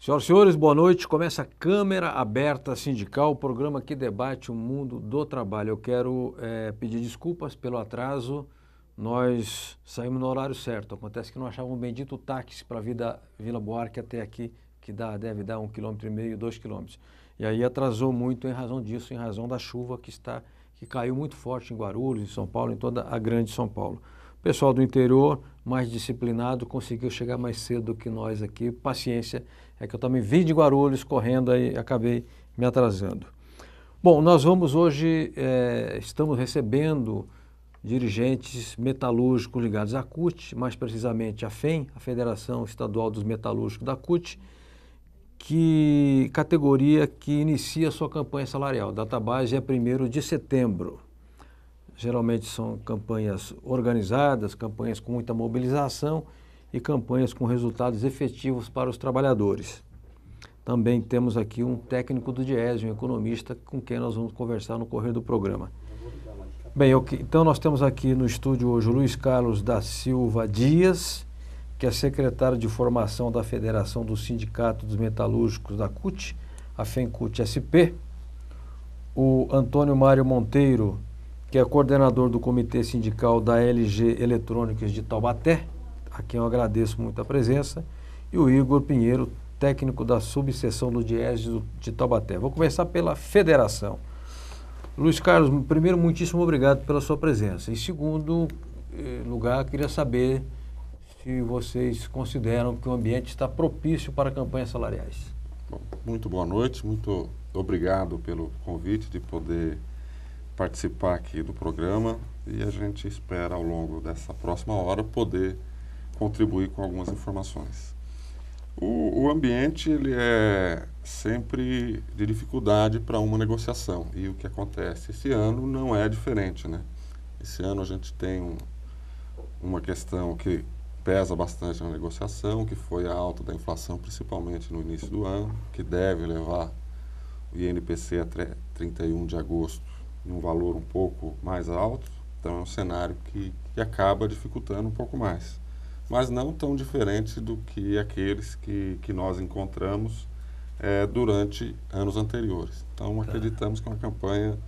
Senhoras e senhores, boa noite. Começa a Câmara Aberta Sindical, o programa que debate o mundo do trabalho. Eu quero pedir desculpas pelo atraso. Nós saímos no horário certo. Acontece que não achávamos um bendito táxi para vir da Vila Buarque até aqui, que deve dar 1,5 km, 2 km. E aí atrasou muito em razão disso, em razão da chuva que caiu muito forte em Guarulhos, em São Paulo, em toda a grande São Paulo. O pessoal do interior, mais disciplinado, conseguiu chegar mais cedo do que nós aqui. Paciência, é que eu também vim de Guarulhos correndo e acabei me atrasando. Bom, nós vamos hoje, estamos recebendo dirigentes metalúrgicos ligados à CUT, mais precisamente à FEM, a Federação Estadual dos Metalúrgicos da CUT, categoria que inicia sua campanha salarial. Database é 1º de setembro. Geralmente são campanhas organizadas, campanhas com muita mobilização e campanhas com resultados efetivos para os trabalhadores. Também temos aqui um técnico do Diese, um economista, com quem nós vamos conversar no correr do programa. Bem, então nós temos aqui no estúdio hoje o Luiz Carlos da Silva Dias, que é secretário de formação da Federação do Sindicato dos Metalúrgicos da CUT, a FEM-CUT-SP, o Antônio Mário Monteiro, que é coordenador do Comitê Sindical da LG Eletrônicas de Taubaté, a quem eu agradeço muito a presença, e o Igor Pinheiro, técnico da subseção do Diese de Taubaté. Vou começar pela federação. Luiz Carlos, primeiro, muitíssimo obrigado pela sua presença. Em segundo lugar, queria saber se vocês consideram que o ambiente está propício para campanhas salariais. Bom, muito boa noite, muito obrigado pelo convite de poder participar aqui do programa e a gente espera ao longo dessa próxima hora poder contribuir com algumas informações. O ambiente ele é sempre de dificuldade para uma negociação e o que acontece esse ano não é diferente, né? Esse ano a gente tem uma questão que pesa bastante na negociação, que foi a alta da inflação, principalmente no início do ano, que deve levar o INPC até 31 de agosto em um valor um pouco mais alto, então é um cenário que acaba dificultando um pouco mais, mas não tão diferente do que aqueles que nós encontramos durante anos anteriores. Então acreditamos que é uma campanha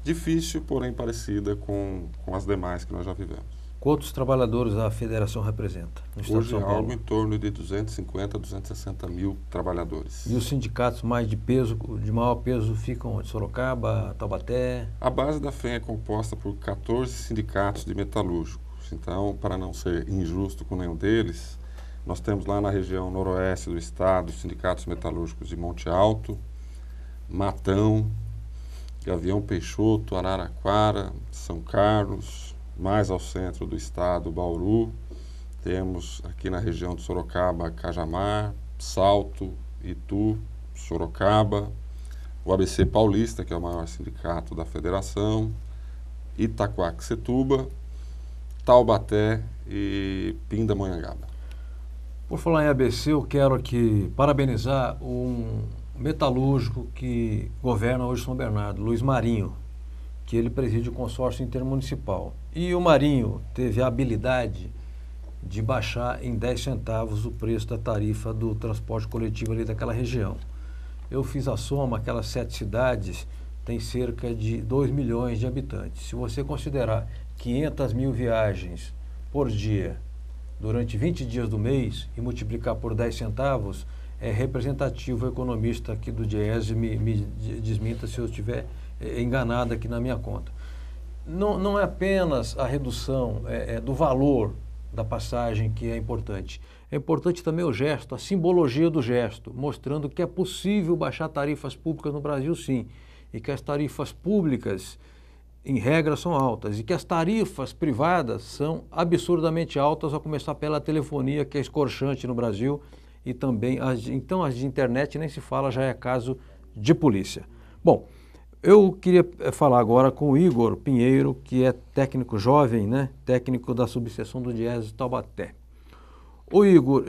difícil, porém parecida com as demais que nós já vivemos. Quantos trabalhadores a federação representa no estado de São Paulo? Hoje é algo em torno de 250 a 260 mil trabalhadores. E os sindicatos mais de maior peso ficam onde? Sorocaba, Taubaté? A base da FEM é composta por 14 sindicatos de metalúrgicos. Então, para não ser injusto com nenhum deles, nós temos lá na região noroeste do estado os sindicatos metalúrgicos de Monte Alto, Matão, Gavião Peixoto, Araraquara, São Carlos, mais ao centro do estado, Bauru. Temos aqui na região de Sorocaba, Cajamar, Salto, Itu, Sorocaba, o ABC Paulista, que é o maior sindicato da federação, Itaquaquecetuba, Taubaté e Pindamonhangaba. Por falar em ABC, eu quero aqui parabenizar um metalúrgico que governa hoje São Bernardo, Luiz Marinho, que ele preside o consórcio intermunicipal. E o Marinho teve a habilidade de baixar em 10 centavos o preço da tarifa do transporte coletivo ali daquela região. Eu fiz a soma, aquelas 7 cidades têm cerca de 2 milhões de habitantes. Se você considerar 500 mil viagens por dia durante 20 dias do mês e multiplicar por 10 centavos, é representativo. O economista aqui do Diese me desminta se eu estiver enganado aqui na minha conta. Não é apenas a redução do valor da passagem que é importante. É importante também o gesto, a simbologia do gesto, mostrando que é possível baixar tarifas públicas no Brasil, sim, e que as tarifas públicas, em regra, são altas, e que as tarifas privadas são absurdamente altas, a começar pela telefonia, que é escorchante no Brasil, e também então as de internet nem se fala, já é caso de polícia. Bom, eu queria falar agora com o Igor Pinheiro, que é técnico jovem, né? Técnico da subseção do Diese Taubaté. Ô Igor,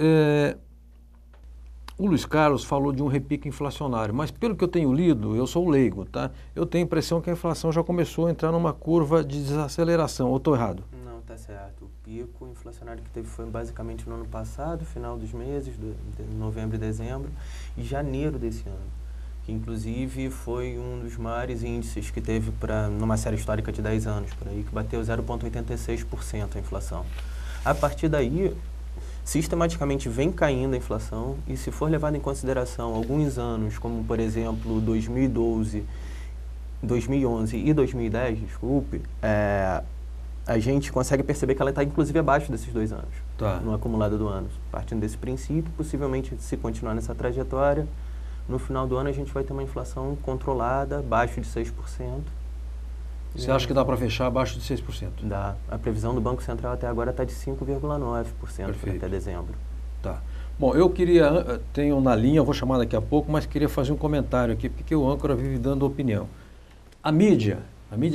o Luiz Carlos falou de um repique inflacionário, mas pelo que eu tenho lido, eu sou leigo, tá? Eu tenho a impressão que a inflação já começou a entrar numa curva de desaceleração, ou estou errado? Não, Tá certo. O pico inflacionário que teve foi basicamente no ano passado, final dos meses, de novembro e dezembro, e janeiro desse ano, que inclusive foi um dos maiores índices que teve numa série histórica de 10 anos, por aí, que bateu 0,86% a inflação. A partir daí, sistematicamente vem caindo a inflação, e se for levado em consideração alguns anos, como por exemplo 2011 e 2010, a gente consegue perceber que ela está inclusive abaixo desses 2 anos, no acumulado do ano. Partindo desse princípio, possivelmente, se continuar nessa trajetória, no final do ano a gente vai ter uma inflação controlada, abaixo de 6%. Você acha que dá para fechar abaixo de 6%? Dá. A previsão do Banco Central até agora está de 5,9% até dezembro. Tá. Bom, eu tenho na linha, eu vou chamar daqui a pouco, mas queria fazer um comentário aqui, porque o âncora vive dando opinião. A mídia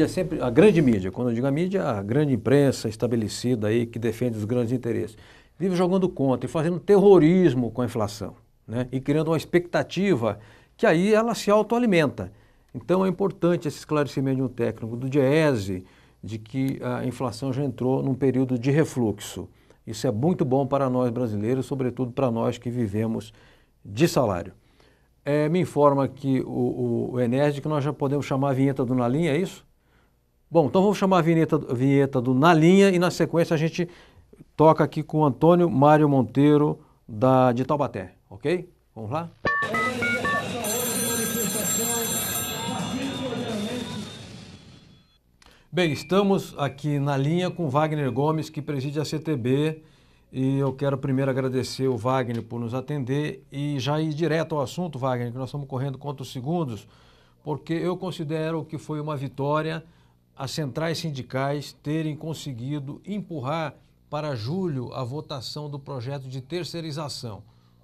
é sempre, a grande mídia, quando eu digo a mídia, a grande imprensa estabelecida aí, que defende os grandes interesses, vive jogando contra e fazendo terrorismo com a inflação, né? E criando uma expectativa que aí ela se autoalimenta. Então é importante esse esclarecimento de um técnico do Diese, de que a inflação já entrou num período de refluxo. Isso é muito bom para nós brasileiros, sobretudo para nós que vivemos de salário. Me informa aqui o Enésio que nós já podemos chamar a vinheta do Na Linha, é isso? Bom, então vamos chamar a vinheta do Na Linha e na sequência a gente toca aqui com o Antônio Mário Monteiro de Taubaté, ok? Vamos lá? Bem, estamos aqui na linha com Wagner Gomes, que preside a CTB, e eu quero primeiro agradecer o Wagner por nos atender e já ir direto ao assunto, Wagner, que nós estamos correndo contra os segundos, porque eu considero que foi uma vitória as centrais sindicais terem conseguido empurrar para julho a votação do projeto de terceirização.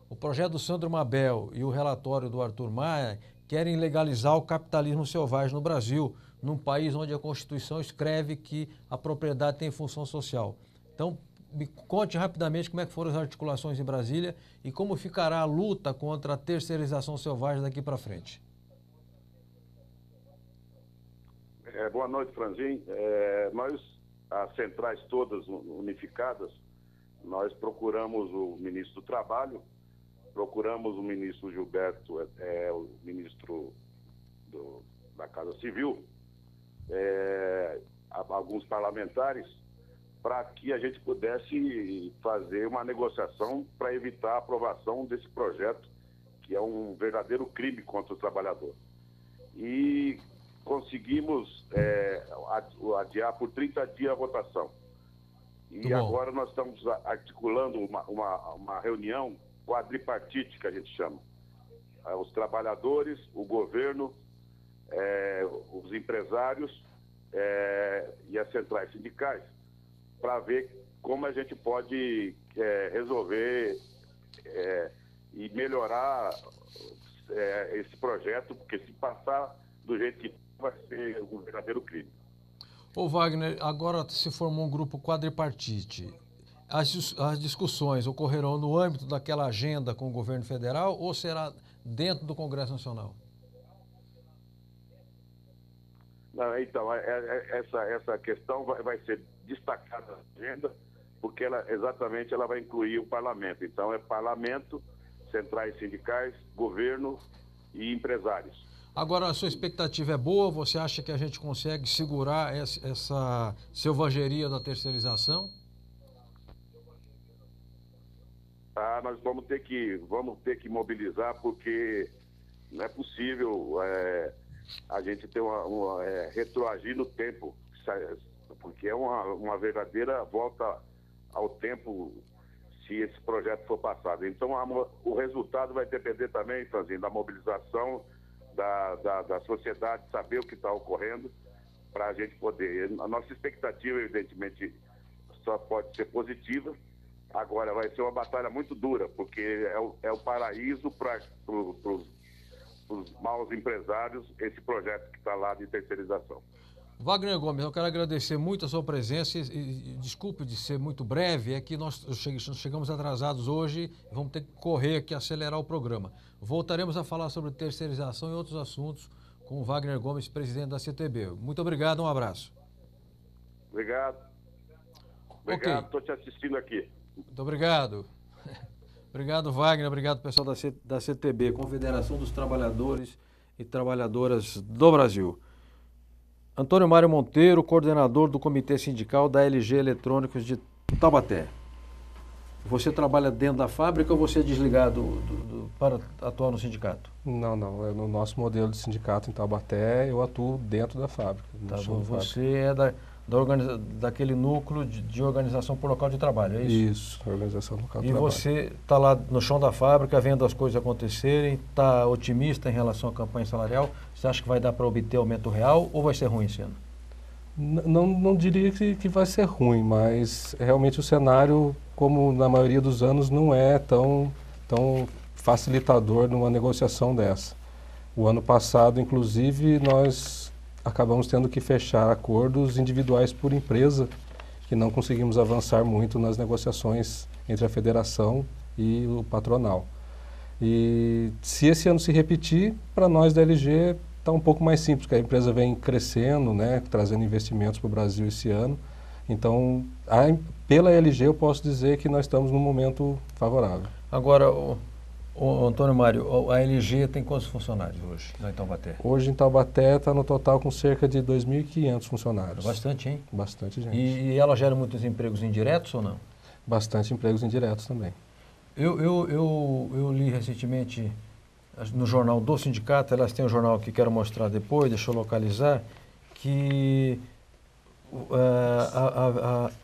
O projeto do Sandro Mabel e o relatório do Arthur Maia querem legalizar o capitalismo selvagem no Brasil, num país onde a Constituição escreve que a propriedade tem função social. Então, me conte rapidamente como é que foram as articulações em Brasília e como ficará a luta contra a terceirização selvagem daqui para frente. Boa noite, Franzin. Nós, as centrais todas unificadas, nós procuramos o ministro do Trabalho, procuramos o ministro Gilberto, o ministro da Casa Civil, alguns parlamentares, para que a gente pudesse fazer uma negociação para evitar a aprovação desse projeto, que é um verdadeiro crime contra o trabalhador. E conseguimos adiar por 30 dias a votação. E agora nós estamos articulando uma reunião quadripartite, que a gente chama. Os trabalhadores, o governo, os empresários e as centrais sindicais, para ver como a gente pode resolver e melhorar esse projeto, porque se passar do jeito que vai ser um verdadeiro crime. Ô Wagner, agora se formou um grupo quadripartite. As discussões ocorrerão no âmbito daquela agenda com o governo federal ou será dentro do Congresso Nacional? Não, então, essa questão vai ser destacada na agenda, porque ela vai incluir o parlamento. Então, é parlamento, centrais sindicais, governo e empresários. Agora, a sua expectativa é boa? Você acha que a gente consegue segurar essa selvageria da terceirização? Nós vamos ter que mobilizar, porque não é possível a gente ter retroagir no tempo, porque é uma verdadeira volta ao tempo se esse projeto for passado. Então, o resultado vai depender também, Franzinho, da mobilização da sociedade, saber o que está ocorrendo, para a gente poder. A nossa expectativa, evidentemente, só pode ser positiva. Agora, vai ser uma batalha muito dura, porque é o paraíso para os maus empresários, esse projeto que está lá de terceirização. Wagner Gomes, eu quero agradecer muito a sua presença e desculpe de ser muito breve, é que nós chegamos atrasados hoje, vamos ter que correr aqui, acelerar o programa. Voltaremos a falar sobre terceirização e outros assuntos com o Wagner Gomes, presidente da CTB. Muito obrigado, um abraço. Obrigado. Obrigado, estou te assistindo aqui. Muito obrigado. Obrigado, Wagner. Obrigado, pessoal da CTB, Confederação dos Trabalhadores e Trabalhadoras do Brasil. Antônio Mário Monteiro, coordenador do Comitê Sindical da LG Eletrônicos de Taubaté. Você trabalha dentro da fábrica ou você é desligado para atuar no sindicato? Não. No nosso modelo de sindicato em Taubaté, eu atuo dentro da fábrica. Tá bom. Você é daquele núcleo de organização por local de trabalho, é isso? Isso, organização local de trabalho. E você está lá no chão da fábrica, vendo as coisas acontecerem, está otimista em relação à campanha salarial? Você acha que vai dar para obter aumento real ou vai ser ruim esse ano? Não diria que vai ser ruim, mas realmente o cenário, como na maioria dos anos, não é tão facilitador numa negociação dessa. O ano passado, inclusive, nós acabamos tendo que fechar acordos individuais por empresa, que não conseguimos avançar muito nas negociações entre a federação e o patronal. E se esse ano se repetir, para nós da LG está um pouco mais simples, porque a empresa vem crescendo, né, trazendo investimentos para o Brasil esse ano. Então, pela LG eu posso dizer que nós estamos num momento favorável. Agora, o Antônio Mário, a LG tem quantos funcionários hoje lá em Taubaté? Hoje em Taubaté está no total com cerca de 2.500 funcionários. Bastante, hein? Bastante gente. E ela gera muitos empregos indiretos ou não? Bastante empregos indiretos também. Eu li recentemente no jornal do sindicato, elas têm um jornal que quero mostrar depois, deixa eu localizar, que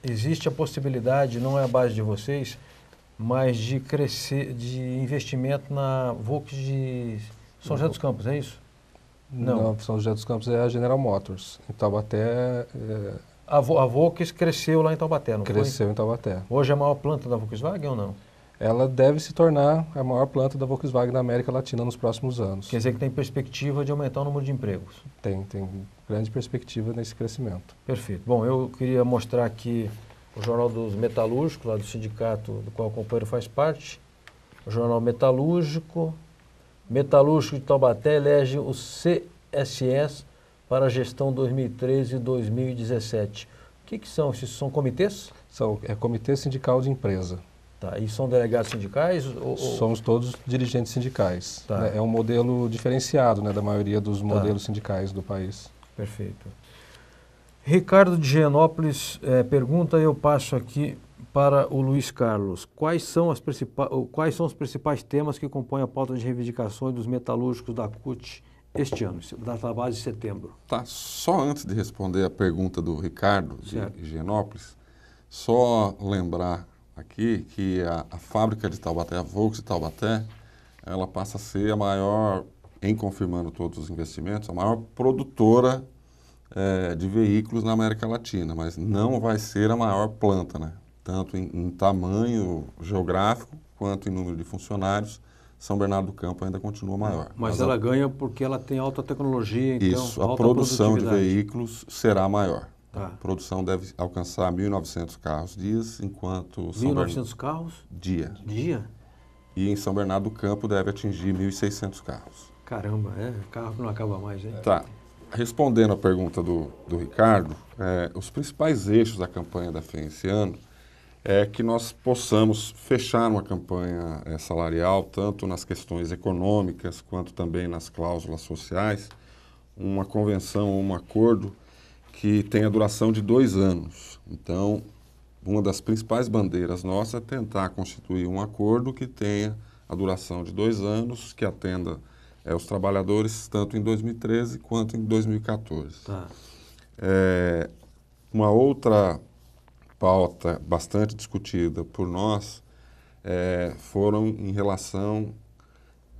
existe a possibilidade, não é a base de vocês, mas de crescer, de investimento na Volks de São José dos Campos, é isso? Não, São José dos Campos é a General Motors. Em Taubaté... A Volks cresceu lá em Taubaté, não cresceu foi? Em Taubaté. Hoje é a maior planta da Volkswagen ou não? Ela deve se tornar a maior planta da Volkswagen na América Latina nos próximos anos. Quer dizer que tem perspectiva de aumentar o número de empregos? Tem grande perspectiva nesse crescimento. Perfeito. Bom, eu queria mostrar aqui o Jornal dos Metalúrgicos, lá do sindicato do qual o companheiro faz parte. O Jornal Metalúrgico de Taubaté elege o CSS para a gestão 2013 e 2017. O que são? Esses são comitês? É Comitê Sindical de Empresa. Tá, e são delegados sindicais? Somos todos dirigentes sindicais. Tá. É um modelo diferenciado, né, da maioria dos modelos sindicais do país. Perfeito. Ricardo de Genópolis pergunta, eu passo aqui para o Luiz Carlos. Quais são os principais temas que compõem a pauta de reivindicações dos metalúrgicos da CUT este ano, data base de setembro? Tá, só antes de responder a pergunta do Ricardo de Genópolis, só lembrar aqui que a fábrica de Taubaté, a Volks de Taubaté, ela passa a ser a maior, em confirmando todos os investimentos, a maior produtora de veículos na América Latina, mas não vai ser a maior planta, né? Tanto em tamanho geográfico quanto em número de funcionários. São Bernardo do Campo ainda continua maior. Mas ela ganha porque ela tem alta tecnologia, então isso, a produção de veículos será maior. Tá. A produção deve alcançar 1.900 carros dias, enquanto... 1.900 carros? Dia. E em São Bernardo do Campo deve atingir 1.600 carros. Caramba, carro que não acaba mais, hein? Tá. Respondendo a pergunta do Ricardo, os principais eixos da campanha da FEM esse ano é que nós possamos fechar uma campanha salarial, tanto nas questões econômicas quanto também nas cláusulas sociais, uma convenção, um acordo que tem a duração de 2 anos. Então, uma das principais bandeiras nossas é tentar constituir um acordo que tenha a duração de 2 anos, que atenda os trabalhadores tanto em 2013 quanto em 2014. Tá. Uma outra pauta bastante discutida por nós foram em relação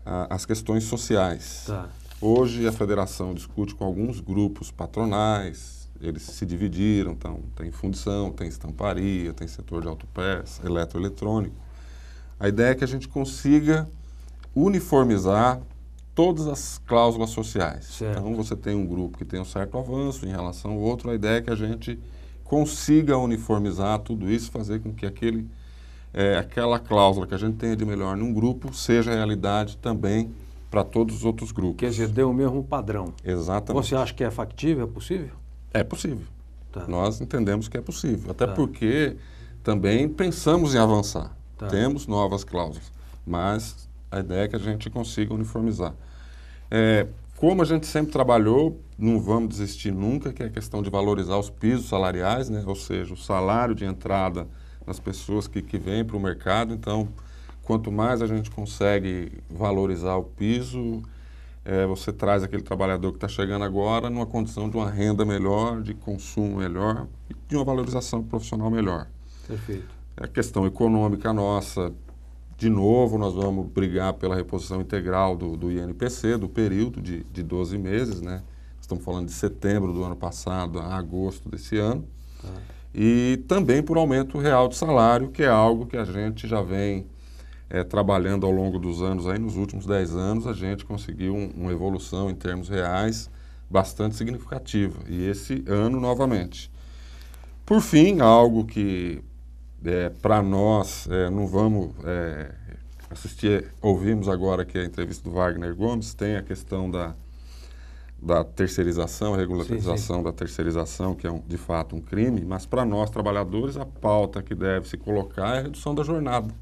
às questões sociais. Tá. Hoje a federação discute com alguns grupos patronais, eles se dividiram, então tem fundição, tem estamparia, tem setor de autopeça, eletroeletrônico. A ideia é que a gente consiga uniformizar todas as cláusulas sociais. Certo. Então você tem um grupo que tem um certo avanço em relação ao outro, a ideia é que a gente consiga uniformizar tudo isso, fazer com que aquela cláusula que a gente tenha de melhor num grupo seja realidade também para todos os outros grupos. Quer dizer, deu o mesmo padrão. Exatamente. Você acha que é factível, é possível? É possível. Tá. Nós entendemos que é possível, até Tá. porque também pensamos em avançar. Tá. Temos novas cláusulas, mas a ideia é que a gente consiga uniformizar. Como a gente sempre trabalhou, não vamos desistir nunca, que é a questão de valorizar os pisos salariais, né? Ou seja, o salário de entrada das pessoas que vêm para o mercado. Então, quanto mais a gente consegue valorizar o piso, você traz aquele trabalhador que está chegando agora numa condição de uma renda melhor, de consumo melhor e de uma valorização profissional melhor. Perfeito. A questão econômica nossa, de novo, nós vamos brigar pela reposição integral do INPC, do período de 12 meses, né? Estamos falando de setembro do ano passado a agosto desse ano. Tá. E também por aumento real de salário, que é algo que a gente já vem trabalhando ao longo dos anos. Aí, nos últimos 10 anos, a gente conseguiu uma evolução em termos reais bastante significativa. E esse ano, novamente. Por fim, algo que para nós, não vamos ouvimos agora que a entrevista do Wagner Gomes tem a questão da terceirização, a regularização Sim. da terceirização, que é de fato um crime, mas para nós trabalhadores a pauta que deve se colocar é a redução da jornada.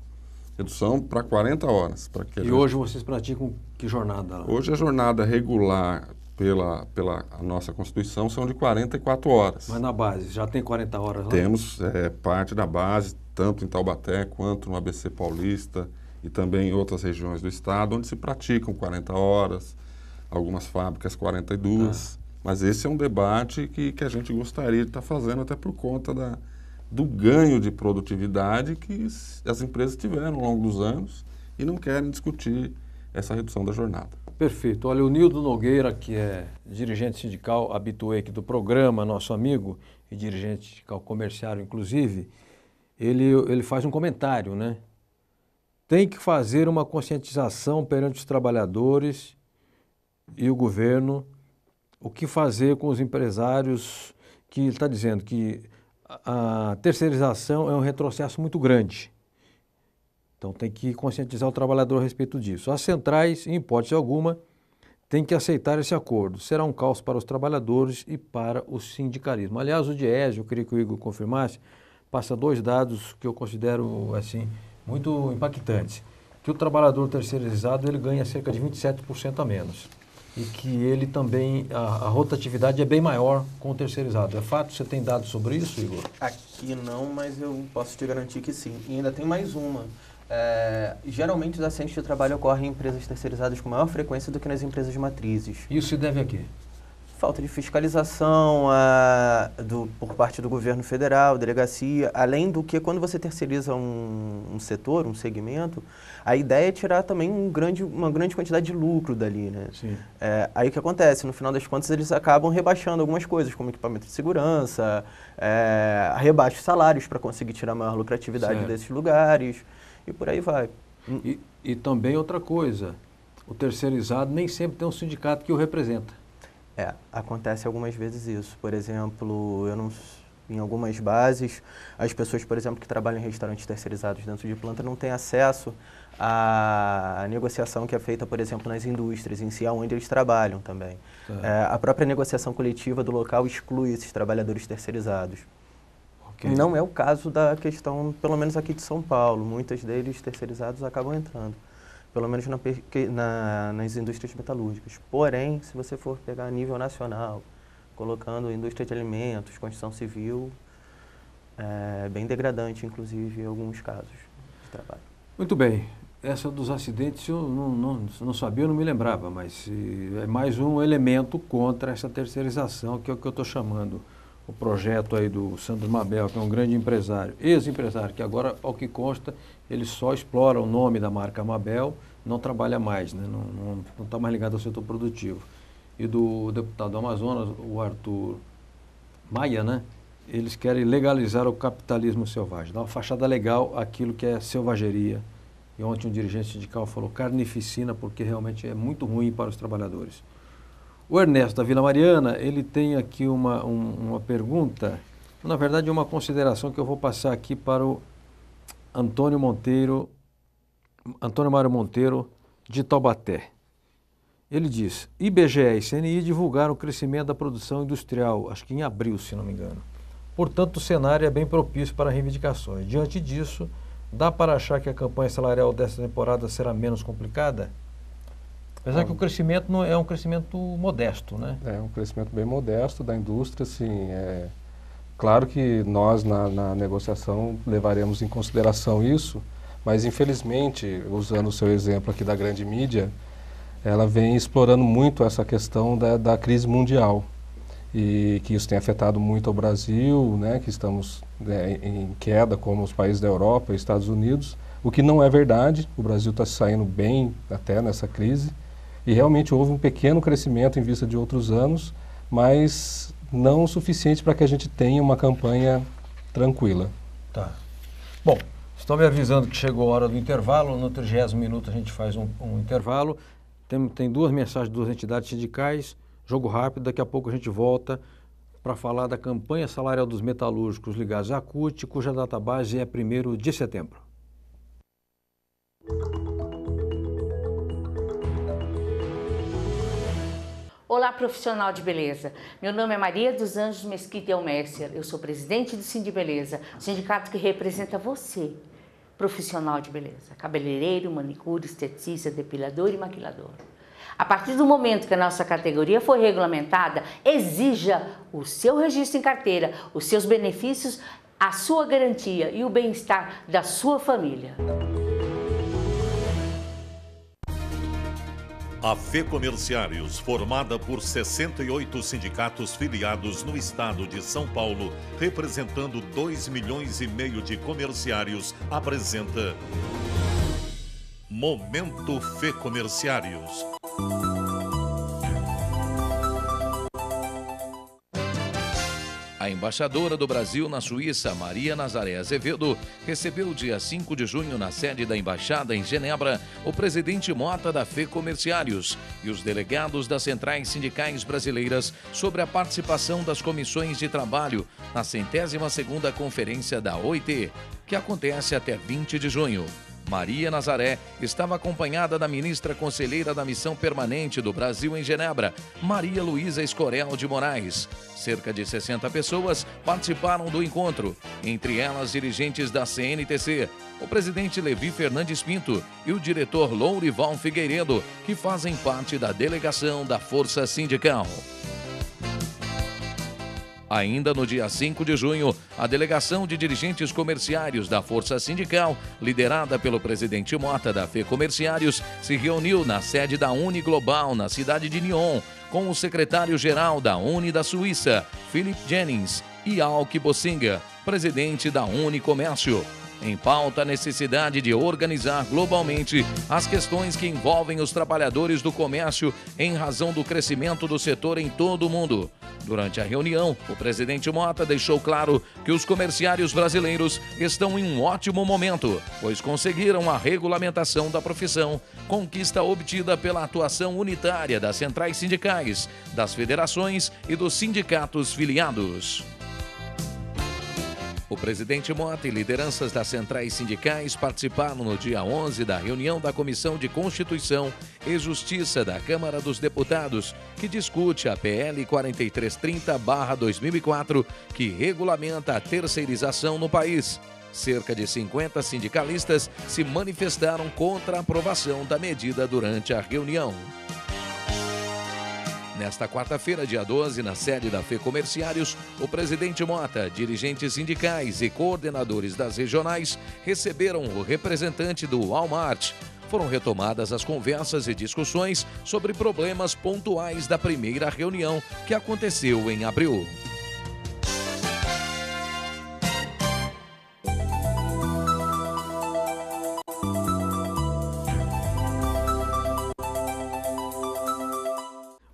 Redução para 40 horas. E hoje vocês praticam que jornada? Hoje a jornada regular pela a nossa Constituição são de 44 horas. Mas na base, já tem 40 horas lá? Temos parte da base, tanto em Taubaté quanto no ABC Paulista e também em outras regiões do estado, onde se praticam 40 horas, algumas fábricas 42. Mas esse é um debate que a gente gostaria de estar fazendo, até por conta do ganho de produtividade que as empresas tiveram ao longo dos anos e não querem discutir essa redução da jornada. Perfeito. Olha, o Nildo Nogueira, que é dirigente sindical habitué aqui do programa, nosso amigo, e dirigente sindical comerciário, inclusive, ele faz um comentário, né? Tem que fazer uma conscientização perante os trabalhadores e o governo, o que fazer com os empresários, que ele está dizendo que a terceirização é um retrocesso muito grande. Então tem que conscientizar o trabalhador a respeito disso. As centrais, em hipótese alguma, têm que aceitar esse acordo. Será um caos para os trabalhadores e para o sindicalismo. Aliás, o Diese, eu queria que o Igor confirmasse, passa 2 dados que eu considero assim muito impactantes. Que o trabalhador terceirizado ele ganha cerca de 27% a menos. E que ele também, a rotatividade é bem maior com o terceirizado. É fato? Você tem dados sobre isso, Igor? Aqui não, mas eu posso te garantir que sim. E ainda tem mais uma. Geralmente os acidentes de trabalho ocorrem em empresas terceirizadas com maior frequência do que nas empresas matrizes. Isso se deve a quê? Falta de fiscalização por parte do governo federal, delegacia, além do que quando você terceiriza um setor, um segmento, a ideia é tirar também uma grande quantidade de lucro dali, né? Sim. Aí o que acontece? No final das contas, eles acabam rebaixando algumas coisas, como equipamento de segurança, rebaixa os salários para conseguir tirar maior lucratividade desses lugares, e por aí vai. E também outra coisa, o terceirizado nem sempre tem um sindicato que o representa. Acontece algumas vezes isso. Por exemplo, em algumas bases, as pessoas, por exemplo, que trabalham em restaurantes terceirizados dentro de planta não têm acesso à negociação que é feita, por exemplo, nas indústrias em si, onde eles trabalham também. A própria negociação coletiva do local exclui esses trabalhadores terceirizados. Okay. Não é o caso da questão, pelo menos aqui de São Paulo. Muitos deles terceirizados acabam entrando. Pelo menos nas indústrias metalúrgicas. Porém, se você for pegar a nível nacional, colocando indústria de alimentos, construção civil, é bem degradante, inclusive, em alguns casos de trabalho. Muito bem. Essa dos acidentes eu não sabia, eu não me lembrava, mas é mais um elemento contra essa terceirização, que é o que eu estou chamando o projeto aí do Sandro Mabel, que é um grande empresário, ex-empresário, que agora, ao que consta, ele só explora o nome da marca Mabel, não trabalha mais, né? Não está mais ligado ao setor produtivo. E do deputado do Amazonas, o Arthur Maia, né? Eles querem legalizar o capitalismo selvagem, dar uma fachada legal àquilo que é selvageria. E ontem um dirigente sindical falou carnificina, porque realmente é muito ruim para os trabalhadores. O Ernesto da Vila Mariana, ele tem aqui uma pergunta, na verdade uma consideração que eu vou passar aqui para o Antônio Mário Monteiro, de Taubaté. Ele diz, IBGE e CNI divulgaram o crescimento da produção industrial, acho que em abril, se não me engano. Portanto, o cenário é bem propício para reivindicações. Diante disso, dá para achar que a campanha salarial dessa temporada será menos complicada? Apesar que o crescimento não é um crescimento modesto, né? É um crescimento bem modesto da indústria, sim. Claro que nós, na negociação, levaremos em consideração isso, mas, infelizmente, usando o seu exemplo aqui da grande mídia, ela vem explorando muito essa questão da crise mundial e que isso tem afetado muito o Brasil, né, que estamos em queda, como os países da Europa e Estados Unidos, o que não é verdade. O Brasil está saindo bem até nessa crise. E realmente houve um pequeno crescimento em vista de outros anos, mas não o suficiente para que a gente tenha uma campanha tranquila. Tá. Bom, estão me avisando que chegou a hora do intervalo. No 30º minuto a gente faz um intervalo. Tem duas mensagens de duas entidades sindicais. Jogo rápido, daqui a pouco a gente volta para falar da campanha salarial dos metalúrgicos ligados à CUT, cuja database é 1º de setembro. Olá, profissional de beleza. Meu nome é Maria dos Anjos Mesquita Elmécia. Eu sou presidente do Sindibeleza, sindicato que representa você, profissional de beleza, cabeleireiro, manicure, esteticista, depilador e maquilador. A partir do momento que a nossa categoria foi regulamentada, exija o seu registro em carteira, os seus benefícios, a sua garantia e o bem-estar da sua família. A FEComerciários, formada por 68 sindicatos filiados no estado de São Paulo, representando 2,5 milhões de comerciários, apresenta Momento FEComerciários. A embaixadora do Brasil na Suíça, Maria Nazaré Azevedo, recebeu dia 5 de junho na sede da Embaixada em Genebra o presidente Mota da FEComerciários e os delegados das centrais sindicais brasileiras sobre a participação das comissões de trabalho na 102ª Conferência da OIT, que acontece até 20 de junho. Maria Nazaré estava acompanhada da ministra conselheira da Missão Permanente do Brasil em Genebra, Maria Luísa Escorel de Moraes. Cerca de 60 pessoas participaram do encontro, entre elas dirigentes da CNTC, o presidente Levi Fernandes Pinto e o diretor Lourival Figueiredo, que fazem parte da delegação da Força Sindical. Ainda no dia 5 de junho, a delegação de dirigentes comerciários da Força Sindical, liderada pelo presidente Mota da FEComerciários, se reuniu na sede da Uni Global, na cidade de Nyon, com o secretário-geral da Uni da Suíça, Philip Jennings, e Alke Bossinger, presidente da Uni Comércio. Em pauta, a necessidade de organizar globalmente as questões que envolvem os trabalhadores do comércio em razão do crescimento do setor em todo o mundo. Durante a reunião, o presidente Mota deixou claro que os comerciários brasileiros estão em um ótimo momento, pois conseguiram a regulamentação da profissão, conquista obtida pela atuação unitária das centrais sindicais, das federações e dos sindicatos filiados. O presidente Mota e lideranças das centrais sindicais participaram no dia 11 da reunião da Comissão de Constituição e Justiça da Câmara dos Deputados, que discute a PL 4330/2004, que regulamenta a terceirização no país. Cerca de 50 sindicalistas se manifestaram contra a aprovação da medida durante a reunião. Nesta quarta-feira, dia 12, na sede da FEComerciários, o presidente Mota, dirigentes sindicais e coordenadores das regionais receberam o representante do Walmart. Foram retomadas as conversas e discussões sobre problemas pontuais da primeira reunião, que aconteceu em abril.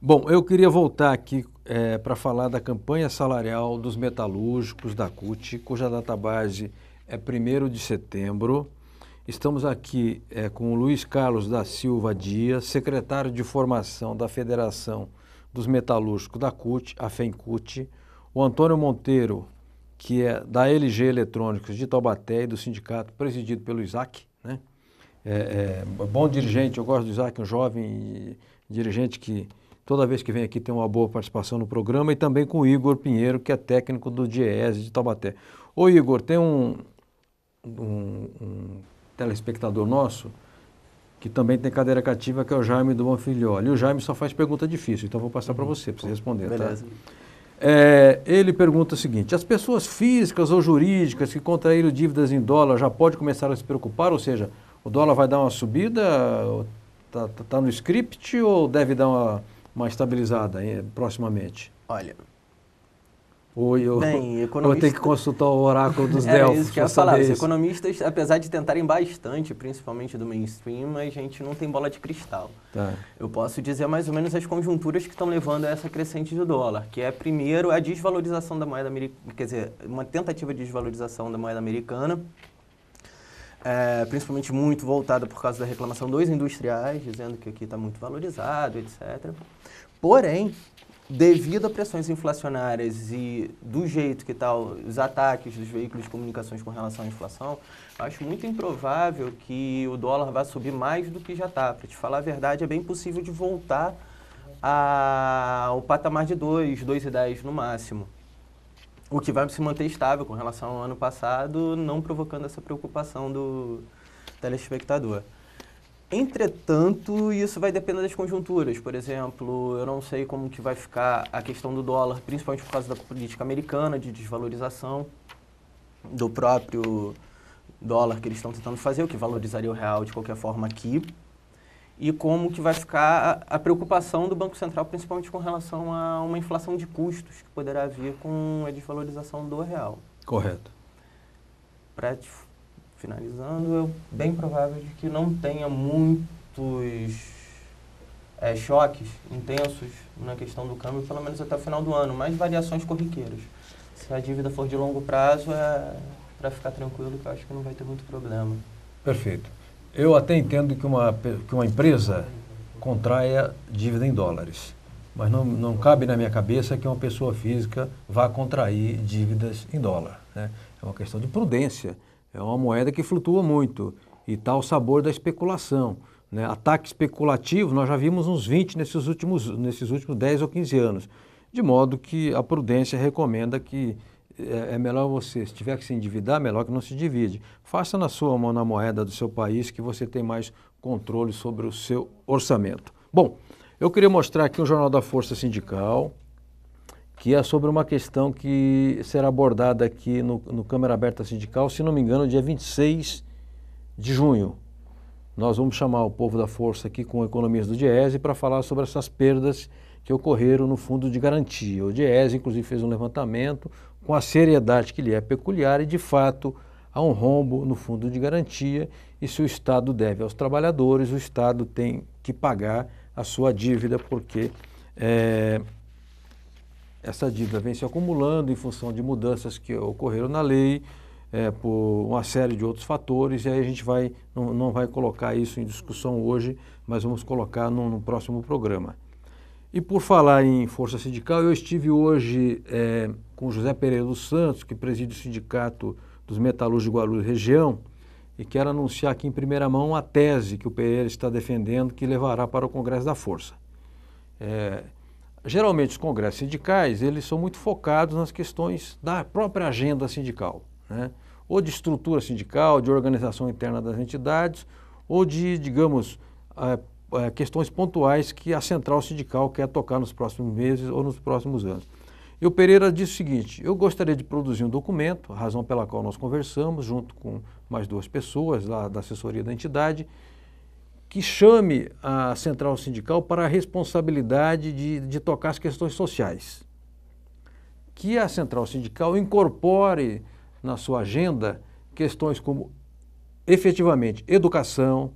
Bom, eu queria voltar aqui para falar da campanha salarial dos metalúrgicos da CUT, cuja database é 1º de setembro. Estamos aqui com o Luiz Carlos da Silva Dias, secretário de formação da Federação dos Metalúrgicos da CUT, a FEMCUT, o Antônio Monteiro, que é da LG Eletrônicos de Taubaté e do sindicato presidido pelo Isaac, né? Bom dirigente, eu gosto do Isaac, um jovem dirigente que toda vez que vem aqui tem uma boa participação no programa, e também com o Igor Pinheiro, que é técnico do DIEESE de Taubaté. Ô Igor, tem um telespectador nosso que também tem cadeira cativa, que é o Jaime do Bonfilholi. E o Jaime só faz pergunta difícil, então vou passar para você responder. Beleza. Tá? Ele pergunta o seguinte: as pessoas físicas ou jurídicas que contraíram dívidas em dólar já podem começar a se preocupar? Ou seja, o dólar vai dar uma subida, tá no script, ou deve dar uma estabilizada proximamente? Olha, Eu economista... tenho que consultar o oráculo dos Era Delfos. isso que eu ia falar. Os economistas, apesar de tentarem bastante, principalmente do mainstream, a gente não tem bola de cristal. Tá. Eu posso dizer mais ou menos as conjunturas que estão levando a essa crescente do dólar, que é, primeiro, a desvalorização da moeda americana, quer dizer, uma tentativa de desvalorização da moeda americana, principalmente muito voltada por causa da reclamação dos industriais, dizendo que aqui está muito valorizado, etc. Porém, devido a pressões inflacionárias e do jeito que está os ataques dos veículos de comunicações com relação à inflação, acho muito improvável que o dólar vá subir mais do que já está. Para te falar a verdade, é bem possível de voltar ao patamar de 2,10 no máximo. O que vai se manter estável com relação ao ano passado, não provocando essa preocupação do telespectador. Entretanto, isso vai depender das conjunturas. Por exemplo, eu não sei como que vai ficar a questão do dólar, principalmente por causa da política americana de desvalorização do próprio dólar que eles estão tentando fazer, o que valorizaria o real de qualquer forma aqui. E como que vai ficar a preocupação do Banco Central, principalmente com relação a uma inflação de custos que poderá vir com a desvalorização do real. Correto. Finalizando, é bem provável de que não tenha muitos choques intensos na questão do câmbio, pelo menos até o final do ano, mais variações corriqueiras. Se a dívida for de longo prazo, para ficar tranquilo, que eu acho que não vai ter muito problema. Perfeito. Eu até entendo que uma empresa contraia dívida em dólares, mas não cabe na minha cabeça que uma pessoa física vá contrair dívidas em dólar, né? É uma questão de prudência. É uma moeda que flutua muito e está ao sabor da especulação, né? Ataque especulativo, nós já vimos uns 20 nesses últimos 10 ou 15 anos. De modo que a prudência recomenda que é melhor você, se tiver que se endividar, melhor que não se divide. Faça na moeda do seu país, que você tem mais controle sobre o seu orçamento. Bom, eu queria mostrar aqui um Jornal da Força Sindical, que é sobre uma questão que será abordada aqui no Câmara Aberta Sindical, se não me engano, dia 26 de junho. Nós vamos chamar o povo da Força aqui com economistas do DIEESE para falar sobre essas perdas que ocorreram no Fundo de Garantia. O DIEESE, inclusive, fez um levantamento com a seriedade que lhe é peculiar e, de fato, há um rombo no Fundo de Garantia e se o Estado deve aos trabalhadores, o Estado tem que pagar a sua dívida, porque essa dívida vem se acumulando em função de mudanças que ocorreram na lei, por uma série de outros fatores, e aí a gente não vai colocar isso em discussão hoje, mas vamos colocar no próximo programa. E por falar em força sindical, eu estive hoje com José Pereira dos Santos, que preside o Sindicato dos Metalúrgicos de Guarulhos Região, e quero anunciar aqui em primeira mão a tese que o Pereira está defendendo, que levará para o Congresso da Força. Geralmente os congressos sindicais, eles são muito focados nas questões da própria agenda sindical, né? Ou de estrutura sindical, de organização interna das entidades, ou de, digamos, questões pontuais que a central sindical quer tocar nos próximos meses ou nos próximos anos. E o Pereira disse o seguinte: eu gostaria de produzir um documento, a razão pela qual nós conversamos, junto com mais 2 pessoas lá da assessoria da entidade, que chame a central sindical para a responsabilidade de tocar as questões sociais. Que a central sindical incorpore na sua agenda questões como, efetivamente, educação,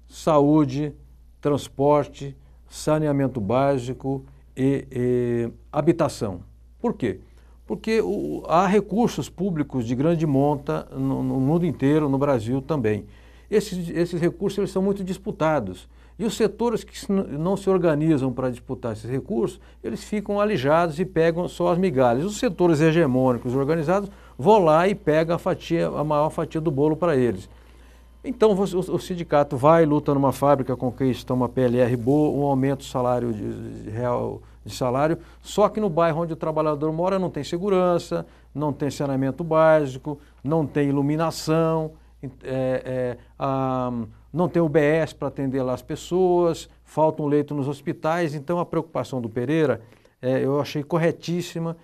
saúde, transporte, saneamento básico e habitação. Por quê? Porque há recursos públicos de grande monta no mundo inteiro, no Brasil também. Esses recursos eles são muito disputados. E os setores que não se organizam para disputar esses recursos, eles ficam alijados e pegam só as migalhas. Os setores hegemônicos organizados vão lá e pegam a maior fatia do bolo para eles. Então o sindicato vai, luta numa fábrica, conquista uma PLR boa, um aumento do salário real de salário, só que no bairro onde o trabalhador mora não tem segurança, não tem saneamento básico, não tem iluminação, não tem UBS para atender lá as pessoas, falta um leito nos hospitais. Então a preocupação do Pereira eu achei corretíssima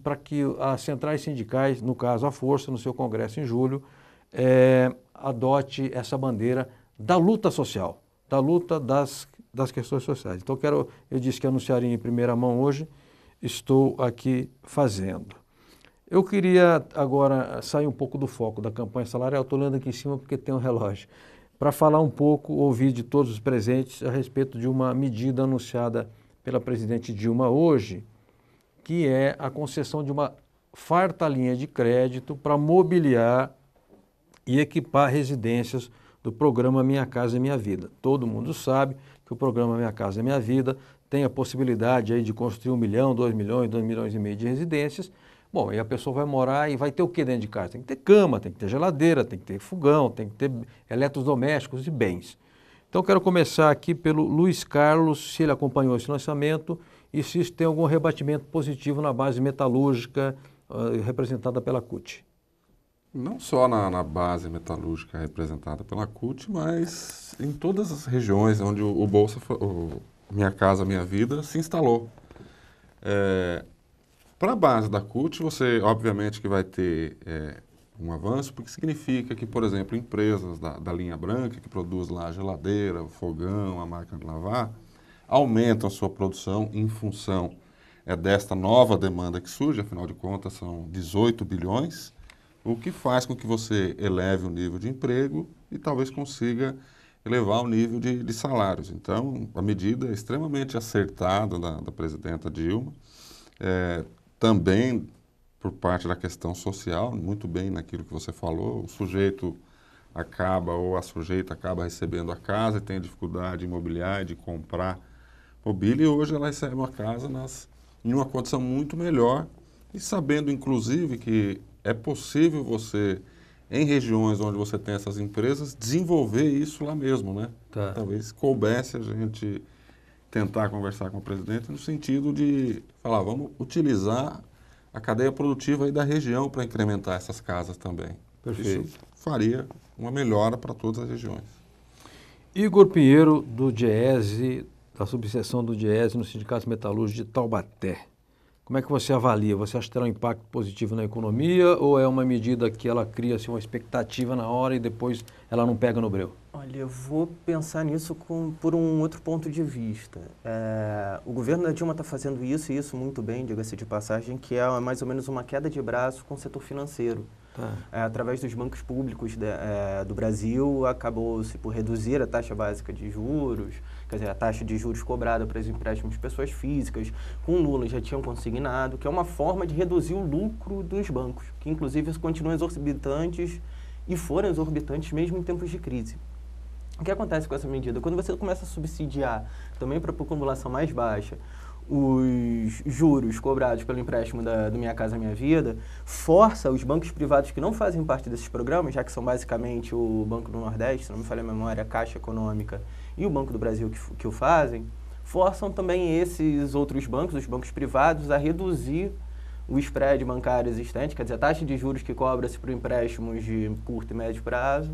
para que as centrais sindicais, no caso a Força, no seu congresso em julho, adote essa bandeira da luta social, da luta das questões sociais. Então eu disse que anunciaria em primeira mão hoje, estou aqui fazendo. Eu queria agora sair um pouco do foco da campanha salarial, estou olhando aqui em cima porque tem um relógio, para falar um pouco, ouvir de todos os presentes a respeito de uma medida anunciada pela presidente Dilma hoje, que é a concessão de uma farta linha de crédito para mobiliar e equipar residências do programa Minha Casa Minha Vida. Todo mundo sabe que o programa Minha Casa Minha Vida tem a possibilidade aí de construir 1 milhão, 2 milhões, 2 milhões e meio de residências. Bom, e a pessoa vai morar e vai ter o que dentro de casa? Tem que ter cama, tem que ter geladeira, tem que ter fogão, tem que ter eletrodomésticos e bens. Então quero começar aqui pelo Luiz Carlos, se ele acompanhou esse lançamento e se isso tem algum rebatimento positivo na base metalúrgica representada pela CUT. Não só na base metalúrgica representada pela CUT, mas em todas as regiões onde o Bolsa, Minha Casa Minha Vida, se instalou. Para a base da CUT, você obviamente que vai ter um avanço, porque significa que, por exemplo, empresas da linha branca, que produz lá a geladeira, o fogão, a máquina de lavar, aumentam a sua produção em função desta nova demanda que surge, afinal de contas são 18 bilhões, o que faz com que você eleve o nível de emprego e talvez consiga elevar o nível de salários. Então, a medida é extremamente acertada da presidenta Dilma, também por parte da questão social, muito bem naquilo que você falou, o sujeito acaba ou a sujeita acaba recebendo a casa e tem dificuldade imobiliária de comprar mobília, e hoje ela recebe uma casa em uma condição muito melhor e sabendo inclusive que é possível você, em regiões onde você tem essas empresas, desenvolver isso lá mesmo, né? Tá. Talvez coubesse a gente tentar conversar com o presidente no sentido de falar, vamos utilizar a cadeia produtiva aí da região para incrementar essas casas também. Perfeito. Isso faria uma melhora para todas as regiões. Igor Pinheiro, do DIEESE, da subseção do DIEESE no Sindicato Metalúrgico de Taubaté. Como é que você avalia? Você acha que terá um impacto positivo na economia ou é uma medida que ela cria assim, uma expectativa na hora e depois ela não pega no breu? Olha, eu vou pensar nisso por um outro ponto de vista. O governo da Dilma está fazendo isso e isso muito bem, diga-se de passagem, que é mais ou menos uma queda de braço com o setor financeiro. Tá. Através dos bancos públicos do Brasil, acabou-se por reduzir a taxa básica de juros, quer dizer, a taxa de juros cobrada para os empréstimos de pessoas físicas, com Lula já tinham consignado, que é uma forma de reduzir o lucro dos bancos, que inclusive continuam exorbitantes e foram exorbitantes mesmo em tempos de crise. O que acontece com essa medida? Quando você começa a subsidiar também para a população mais baixa os juros cobrados pelo empréstimo do Minha Casa Minha Vida, força os bancos privados que não fazem parte desses programas, já que são basicamente o Banco do Nordeste, se não me falha a memória, a Caixa Econômica e o Banco do Brasil que o fazem, forçam também esses outros bancos, os bancos privados, a reduzir o spread bancário existente, quer dizer, a taxa de juros que cobra-se por empréstimos de curto e médio prazo,